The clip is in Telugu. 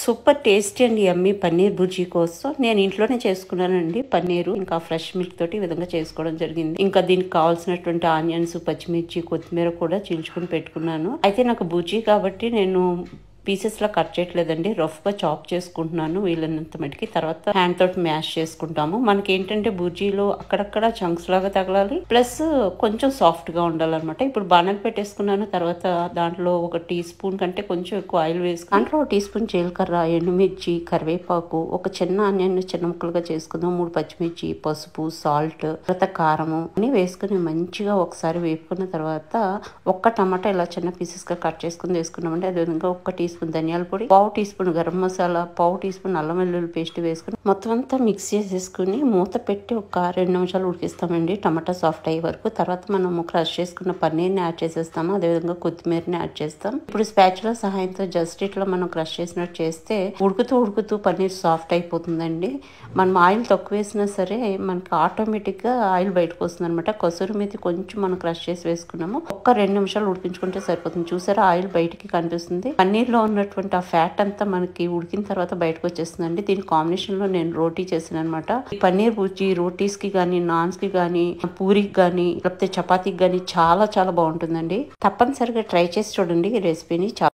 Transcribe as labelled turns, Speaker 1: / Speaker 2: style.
Speaker 1: సూపర్ టేస్టీ అండ్ యమ్మీ పన్నీర్ బుర్జీ కోసం నేను ఇంట్లోనే చేసుకున్నానండి. పన్నీరు ఇంకా ఫ్రెష్ మిల్క్ తోటి ఈ విధంగా చేసుకోవడం జరిగింది. ఇంకా దీనికి కావాల్సినటువంటి ఆనియన్స్, పచ్చిమిర్చి, కొత్తిమీర కూడా చీల్చుకుని పెట్టుకున్నాను. అయితే నాకు బుర్జీ కాబట్టి నేను పీసెస్ లా కట్ చేయట్లేదండి, రఫ్ గా చాప్ చేసుకుంటున్నాను వీలైనంత మటుకి. తర్వాత హ్యాండ్ తోటి మ్యాష్ చేసుకుంటాము. మనకి ఏంటంటే బుర్జీలో అక్కడక్కడ చంక్స్ లాగా తగలాలి, ప్లస్ కొంచెం సాఫ్ట్ గా ఉండాలన్నమాట. ఇప్పుడు బాణలు పెట్టేసుకున్నాను. తర్వాత దాంట్లో ఒక టీ స్పూన్ కంటే కొంచెం ఎక్కువ ఆయిల్ వేసుకుని దాంట్లో ఒక టీ స్పూన్ జీలకర్ర, ఎండుమిర్చి, కరివేపాకు, ఒక చిన్న ఆనియన్ చిన్న ముక్కలుగా చేసుకుందాం, 3 పచ్చిమిర్చి, పసుపు, సాల్ట్, తర్వాత కారము అన్ని వేసుకుని మంచిగా ఒకసారి వేపుకున్న తర్వాత ఒక్క టమాటా ఇలా చిన్న పీసెస్ గా కట్ చేసుకుని వేసుకున్నామండి. అదేవిధంగా ఒక టీ స్పూన్ ధనియాల పొడి, పావు టీ స్పూన్ గరం మసాలా, పావు టీ స్పూన్ అల్లం వెల్లుల్లి పేస్ట్ వేసుకుని మొత్తం అంతా మిక్స్ చేసేసుకుని మూత పెట్టి ఒక 2 నిమిషాలు ఉడికిస్తామండి, టమాటా సాఫ్ట్ అయ్యే వరకు. తర్వాత మనము క్రష్ చేసుకున్న పన్నీర్ని యాడ్ చేసేస్తాము. అదేవిధంగా కొత్తిమీరని యాడ్ చేస్తాం. ఇప్పుడు స్పాచులా సహాయంతో జస్ట్ ఇట్లా మనం క్రష్ చేసినట్టు చేస్తే ఉడుకుతూ పన్నీర్ సాఫ్ట్ అయిపోతుందండి. మనం ఆయిల్ తక్కువ వేసినా సరే మనకి ఆటోమేటిక్ గా ఆయిల్ బయటకు వస్తుంది అనమాట. కసూరి మేతి కొంచెం మనం క్రష్ చేసి వేసుకున్నాము. ఒక్క 2 నిమిషాలు ఉడికించుకుంటే సరిపోతుంది. చూసారా, ఆయిల్ బయటికి కనిపిస్తుంది. పన్నీర్ లో ఉన్నటువంటి ఆ ఫ్యాట్ అంతా మనకి ఉడికిన తర్వాత బయటకు వచ్చేస్తుందండి. దీని కాంబినేషన్ లో నేను రోటీ చేసాను అనమాట. ఈ పన్నీర్ బుర్జీ రోటీస్ కి గానీ, నాన్స్ కి గానీ, పూరికి గానీ, లేకపోతే చపాతీకి గానీ చాలా చాలా బాగుంటుందండి. తప్పనిసరిగా ట్రై చేసి చూడండి ఈ రెసిపీని.